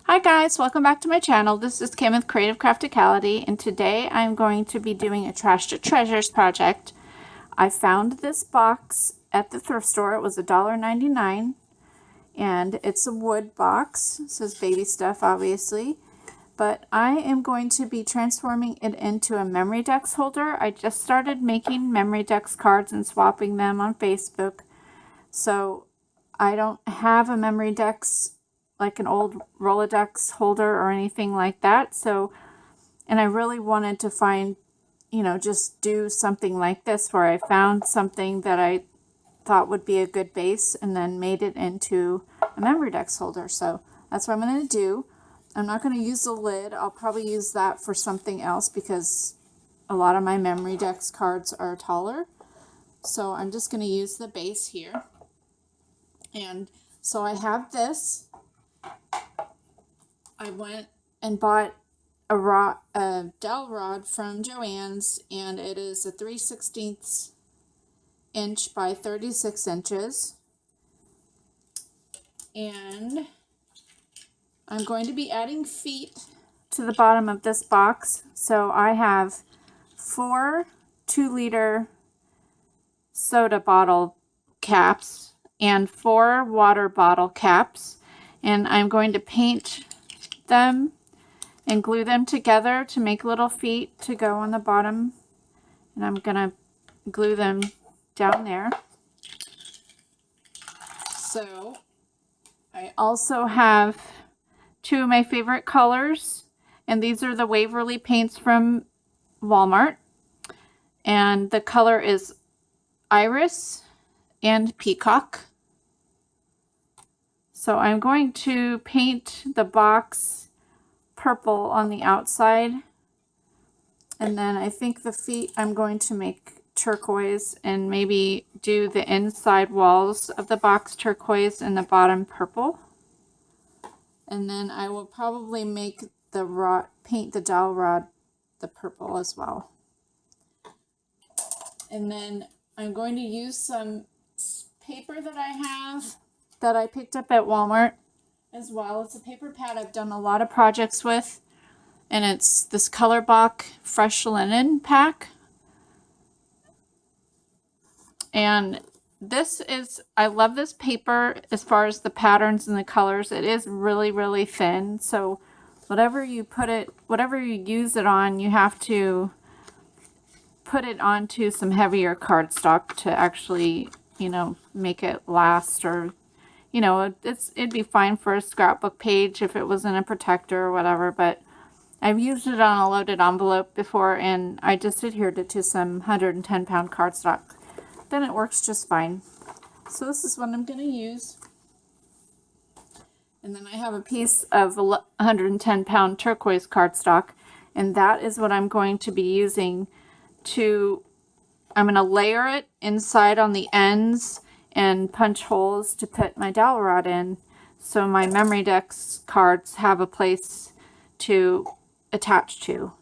Hi guys, welcome back to my channel. This is Kim with Creative Crafticality, and today I'm going to be doing a Trash to Treasures project. I found this box at the thrift store. It was $1.99, and it's a wood box. It says baby stuff, obviously. But I am going to be transforming it into a Memorydex holder. I just started making Memorydex cards and swapping them on Facebook. So I don't have a Memorydex, like an old rolodex holder or anything like that. So, and I really wanted to find, just do something like this where I found something that I thought would be a good base and then made it into a Memorydex holder. So that's what I'm going to do. I'm not going to use the lid. I'll probably use that for something else because a lot of my Memorydex cards are taller. So I'm just going to use the base here. And so I have this. I went and bought a dowel rod from Joann's, and it is a 3/16 inch by 36 inches. And I'm going to be adding feet to the bottom of this box. So I have 4 2-liter soda bottle caps and 4 water bottle caps, and I'm going to paint them and glue them together to make little feet to go on the bottom, and I'm gonna glue them down there. So I also have 2 of my favorite colors, and these are the Waverly paints from Walmart, and the color is Iris and Peacock. So I'm going to paint the box purple on the outside, and then I think the feet I'm going to make turquoise and maybe do the inside walls of the box turquoise and the bottom purple. And then I will probably make the rod, paint the dowel rod the purple as well. And then I'm going to use some paper that I have that I picked up at Walmart as well. It's a paper pad I've done a lot of projects with, and it's this Colorblock Fresh Linen pack. And this is, I love this paper as far as the patterns and the colors. It is really, really thin. So whatever you use it on, you have to put it onto some heavier cardstock to actually, make it last, or, it'd be fine for a scrapbook page if it wasn't a protector or whatever, but I've used it on a loaded envelope before, and I just adhered it to some 110-pound cardstock. Then it works just fine. So this is what I'm going to use. And then I have a piece of 110-pound turquoise cardstock, and that is what I'm going to be using I'm going to layer it inside on the ends and punch holes to put my dowel rod in, so my Memorydex cards have a place to attach to.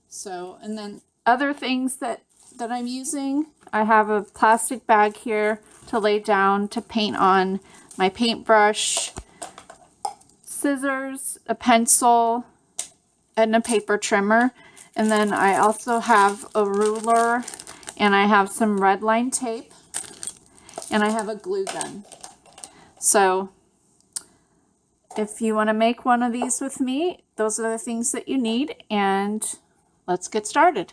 So, and then other things that I'm using, I have a plastic bag here to lay down to paint on, my paintbrush, scissors, a pencil, and a paper trimmer. And then I also have a ruler, and I have some red line tape, and I have a glue gun. So if you want to make one of these with me, those are the things that you need, and let's get started.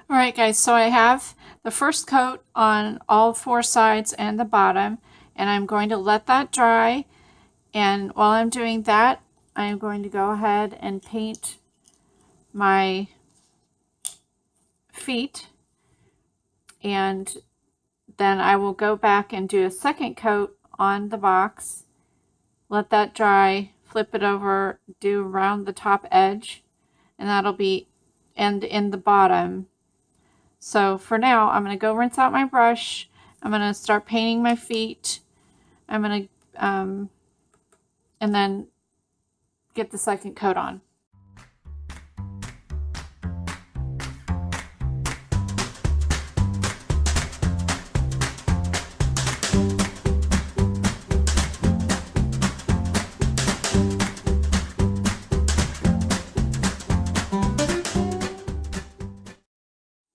Alright guys, so I have the first coat on all 4 sides and the bottom, and I'm going to let that dry, and while I'm doing that, I'm going to go ahead and paint my feet, and then I will go back and do a second coat on the box let that dry, flip it over, do around the top edge, and that'll be end in the bottom. So for now, I'm going to go rinse out my brush. I'm going to start painting my feet. I'm going to, and then get the second coat on.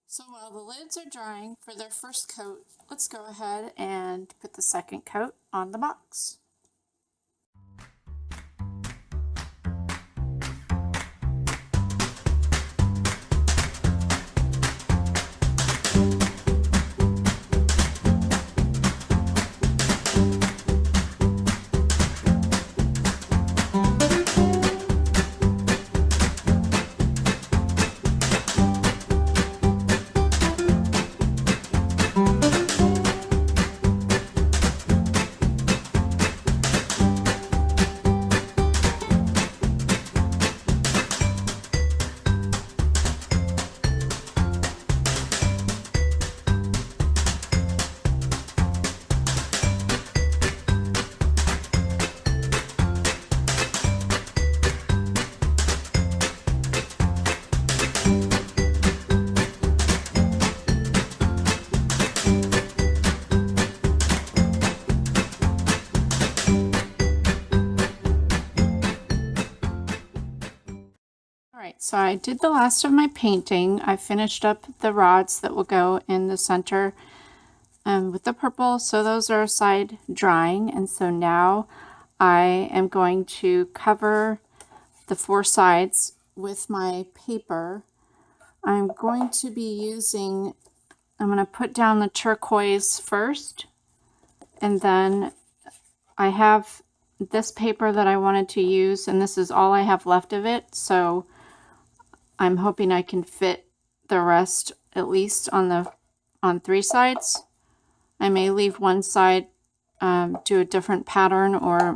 So while the lids are drying for their first coat, let's go ahead and put the second coat on the box. So I did the last of my painting. I finished up the rods that will go in the center with the purple. So those are aside drying. And so now I am going to cover the four sides with my paper. I'm going to be using, I'm going to put down the turquoise first. And then I have this paper that I wanted to use, and this is all I have left of it. So I'm hoping I can fit the rest at least on three sides. I may leave one side, do a different pattern, or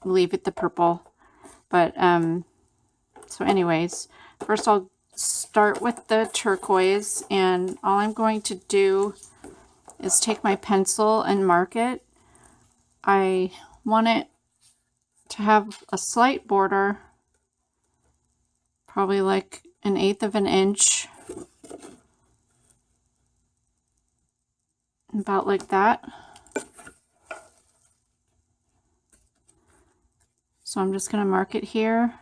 leave it the purple. But so anyways, first I'll start with the turquoise, and all I'm going to do is take my pencil and mark it. I want it to have a slight border, probably like 1/8 of an inch, about like that. So I'm just going to mark it here,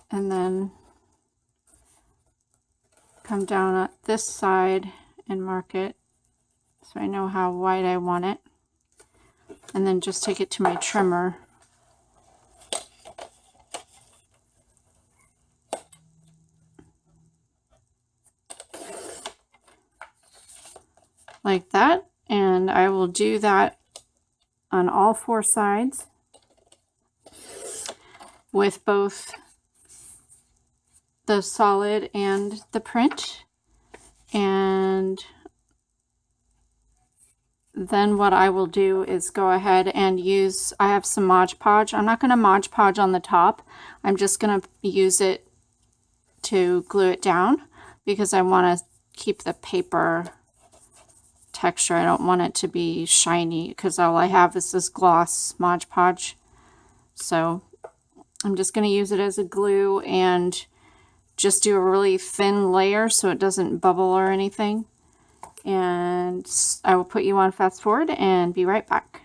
and then come down at this side and mark it so I know how wide I want it, and then just take it to my trimmer. Like that, and I will do that on all four sides with both the solid and the print. And then what I will do is go ahead and use, I have some Mod Podge. I'm not going to Mod Podge on the top. I'm just going to use it to glue it down because I want to keep the paper texture. I don't want it to be shiny because all I have is this gloss Mod Podge. So I'm just going to use it as a glue and just do a really thin layer so it doesn't bubble or anything. And I will put you on fast forward and be right back.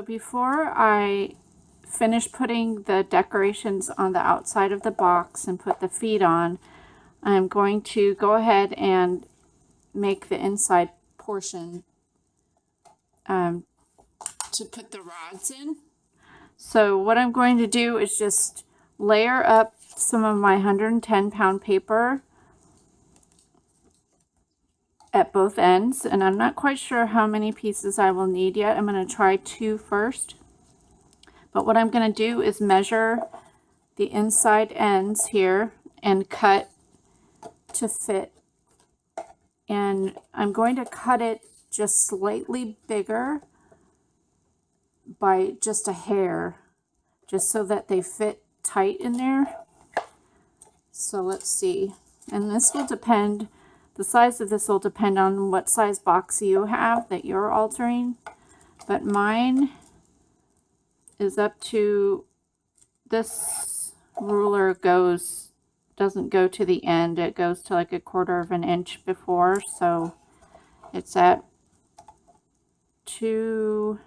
So before I finish putting the decorations on the outside of the box and put the feet on, I'm going to go ahead and make the inside portion to put the rods in. So what I'm going to do is just layer up some of my 110-pound paper at both ends, and I'm not quite sure how many pieces I will need yet. I'm going to try 2 first. But what I'm going to do is measure the inside ends here and cut to fit. And I'm going to cut it just slightly bigger by just a hair, just so that they fit tight in there. So let's see. And this will depend, the size of this will depend on what size box you have that you're altering. But mine is up to, this ruler doesn't go to the end, it goes to like 1/4 of an inch before, so it's at 2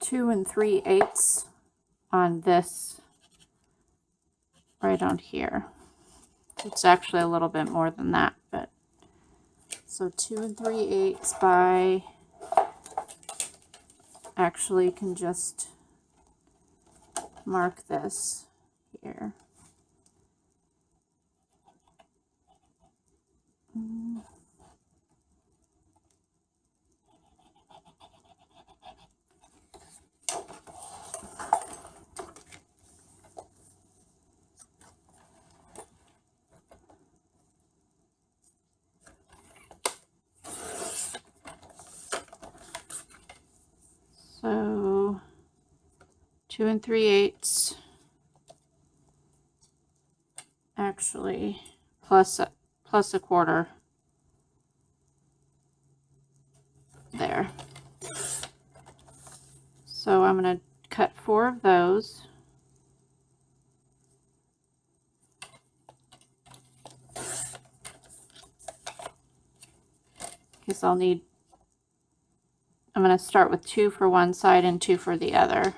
3/8 on this right on here. It's actually a little bit more than that, but so 2 3/8 by, actually can just mark this here. So 2 3/8, actually plus 1/4 there. So I'm going to cut 4 of those. Because I'm going to start with 2 for one side and 2 for the other.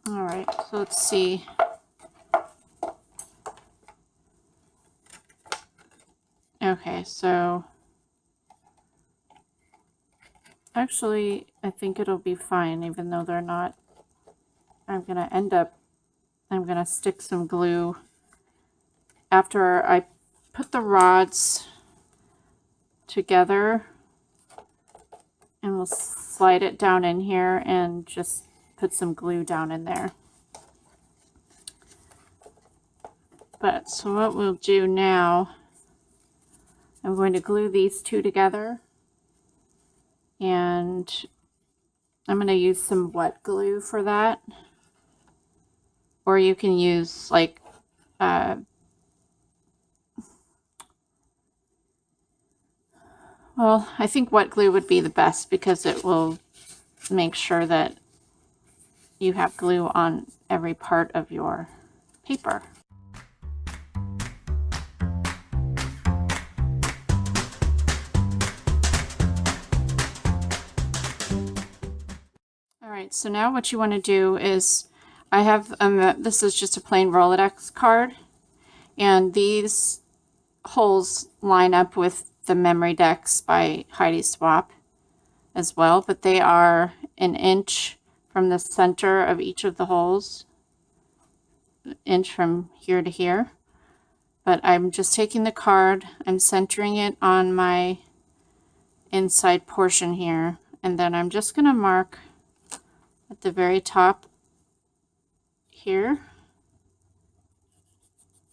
All right, so let's see. Okay, so actually I think it'll be fine, even though they're not. I'm gonna stick some glue after I put the rods together, and we'll slide it down in here and just put some glue down in there. But so what we'll do now, I'm going to glue these 2 together, and I'm going to use some wet glue for that, or you can use like well, I think wet glue would be the best because it will make sure that you have glue on every part of your paper. Alright, so now what you want to do is, I have, this is just a plain Rolodex card, and these holes line up with the Memorydex by Heidi Swap as well, but they are 1 inch from the center of each of the holes, 1 inch from here to here. But I'm just taking the card, I'm centering it on my inside portion here, And then I'm just going to mark at the very top here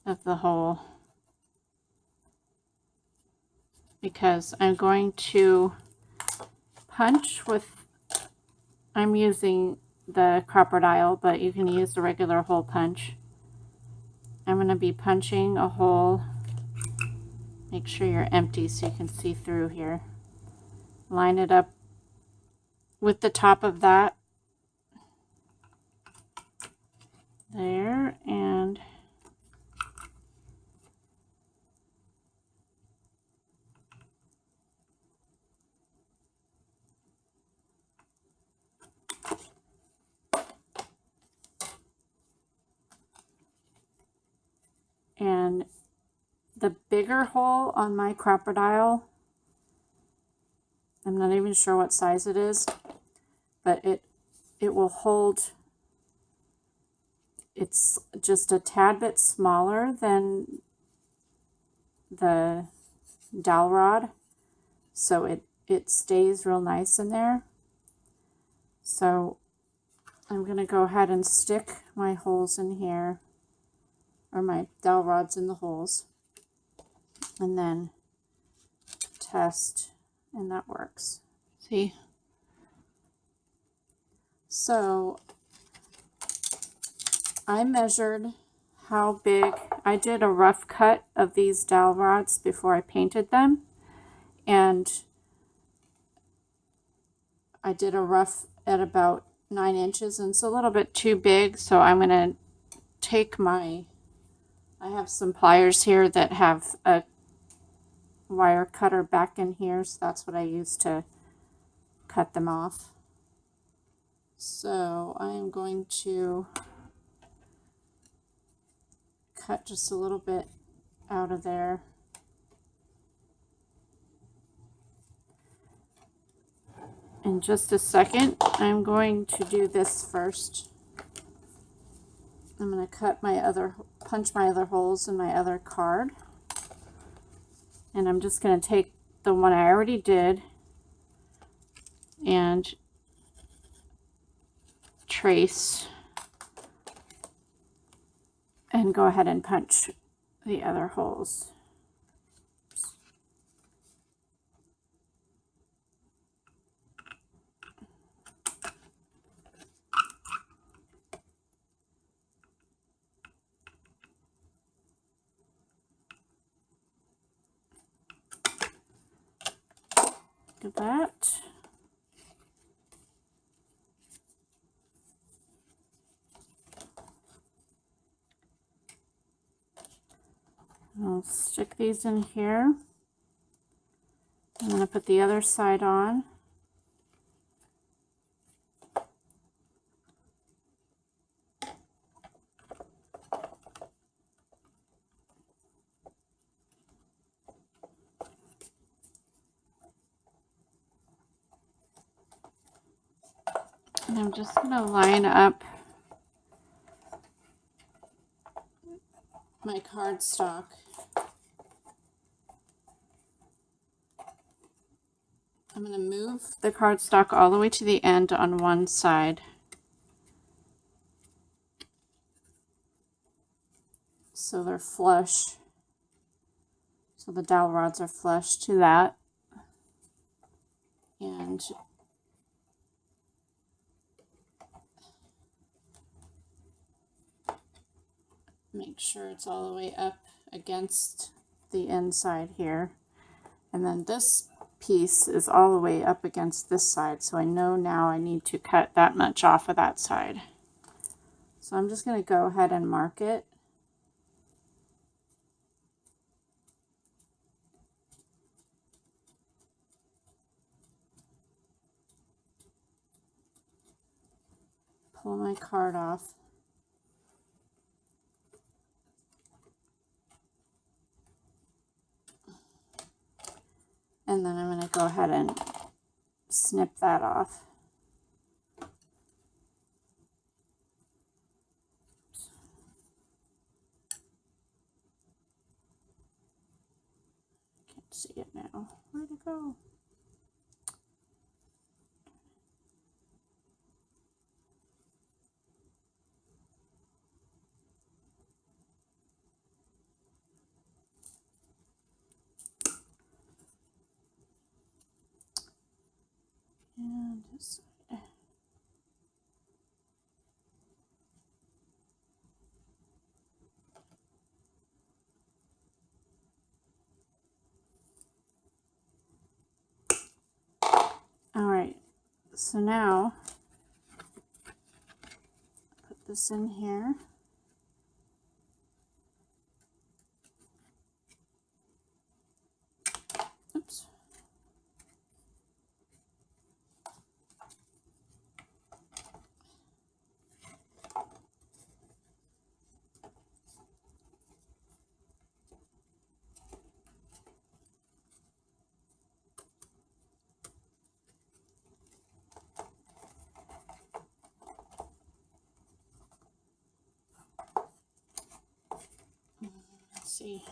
of the hole, because I'm going to punch with, I'm using the Crafticality, but you can use the regular hole punch. I'm going to be punching a hole. Make sure you're empty so you can see through here. Line it up with the top of that there, and the bigger hole on my Crafticality, I'm not even sure what size it is, but it will hold, it's just a tad bit smaller than the dowel rod, so it stays real nice in there. So I'm going to go ahead and stick my holes in here, or my dowel rods in the holes, and then test, and that works. See? So I measured how big, I did a rough cut of these dowel rods before I painted them, and I did a rough at about 9 inches, and it's a little bit too big, so I'm going to take my, I have some pliers here that have a wire cutter back in here, so that's what I use to cut them off. So I am going to cut just a little bit out of there. In just a second, I'm going to do this first. I'm going to cut my other, punch my other holes in my other card. And I'm just going to take the one I already did and trace and go ahead and punch the other holes. Look at that. I'll stick these in here. I'm going to put the other side on. And I'm just going to line up my cardstock. I'm going to move the cardstock all the way to the end on one side. So they're flush. So the dowel rods are flush to that. And make sure it's all the way up against the inside here. And then this piece is all the way up against this side, so I know now I need to cut that much off of that side. So I'm just going to go ahead and mark it. Pull my card off. And then I'm going to go ahead and snip that off. Can't see it now. Where'd it go? on this side. All right, so now put this in here. Oops. Let's see.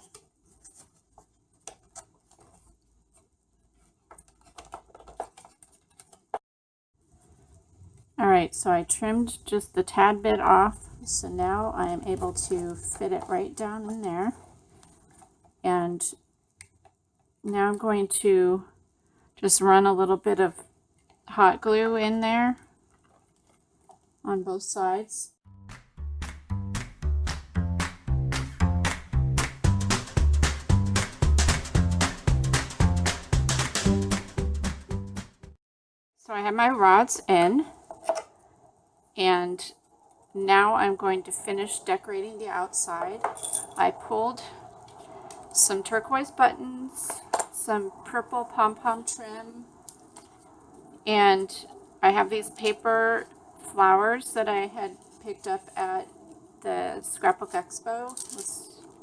All right, so I trimmed just the tad bit off, so now I am able to fit it right down in there. And now I'm going to just run a little bit of hot glue in there on both sides. So I have my rods in, and now I'm going to finish decorating the outside. I pulled some turquoise buttons, some purple pom-pom trim, and I have these paper flowers that I had picked up at the Scrapbook Expo.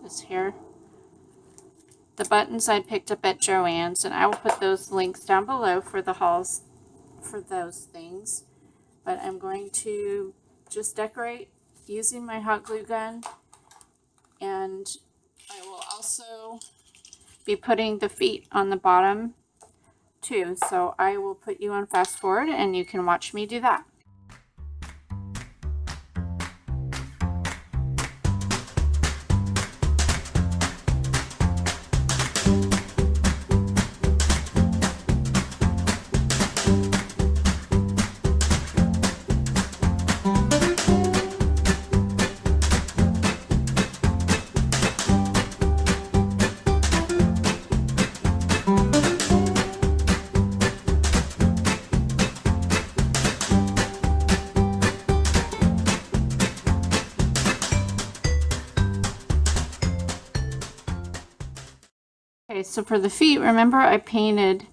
This here. The buttons I picked up at Joann's, and I will put those links down below for the hauls for those things. But I'm going to just decorate using my hot glue gun, and I will also be putting the feet on the bottom too. So I will put you on fast forward and you can watch me do that. Okay, so for the feet, remember I painted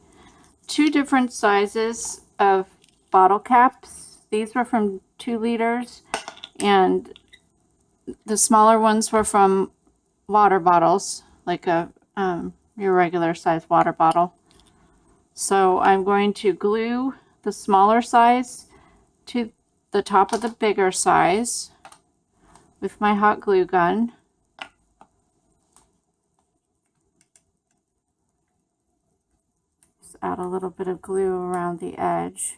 2 different sizes of bottle caps. These were from 2 liters, and the smaller ones were from water bottles, like a your regular size water bottle. So I'm going to glue the smaller size to the top of the bigger size with my hot glue gun. Just add a little bit of glue around the edge.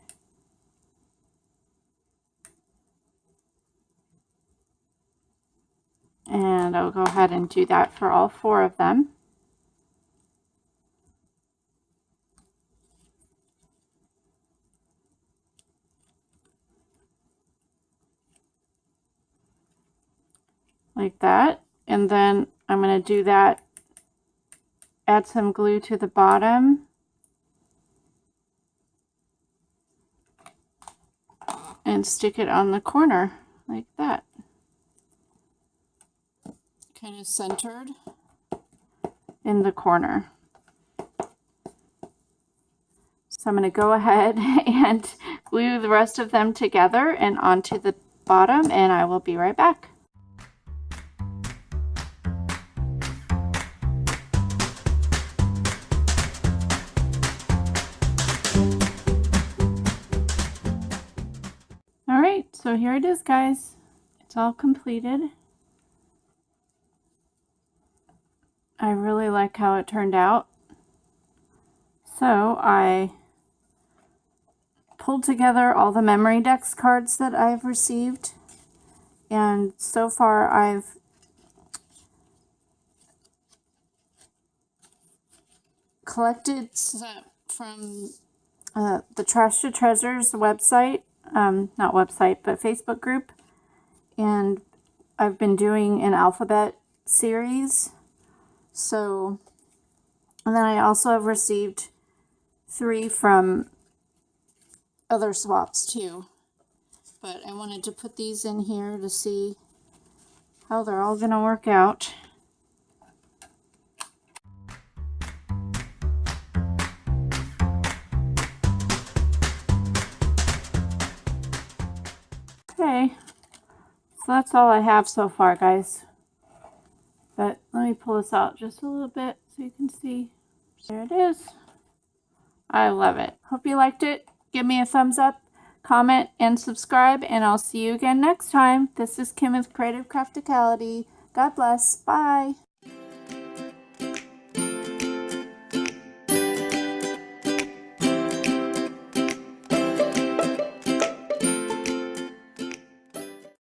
And I'll go ahead and do that for all 4 of them. Like that. And then I'm going to do that, add some glue to the bottom, and stick it on the corner like that. Kind of centered in the corner. So I'm going to go ahead and glue the rest of them together and onto the bottom, and I will be right back. Alright, so here it is, guys. It's all completed. I really like how it turned out. So I pulled together all the Memorydex cards that I've received, and so far I've collected some from the Trash to Treasures website, not website, but Facebook group. And I've been doing an alphabet series. So, and then I also have received 3 from other swaps too. But I wanted to put these in here to see how they're all going to work out. Okay, so that's all I have so far, guys. But let me pull this out just a little bit so you can see. There it is. I love it. Hope you liked it. Give me a thumbs up, comment, and subscribe, and I'll see you again next time. This is Kim with Creative Crafticality. God bless. Bye.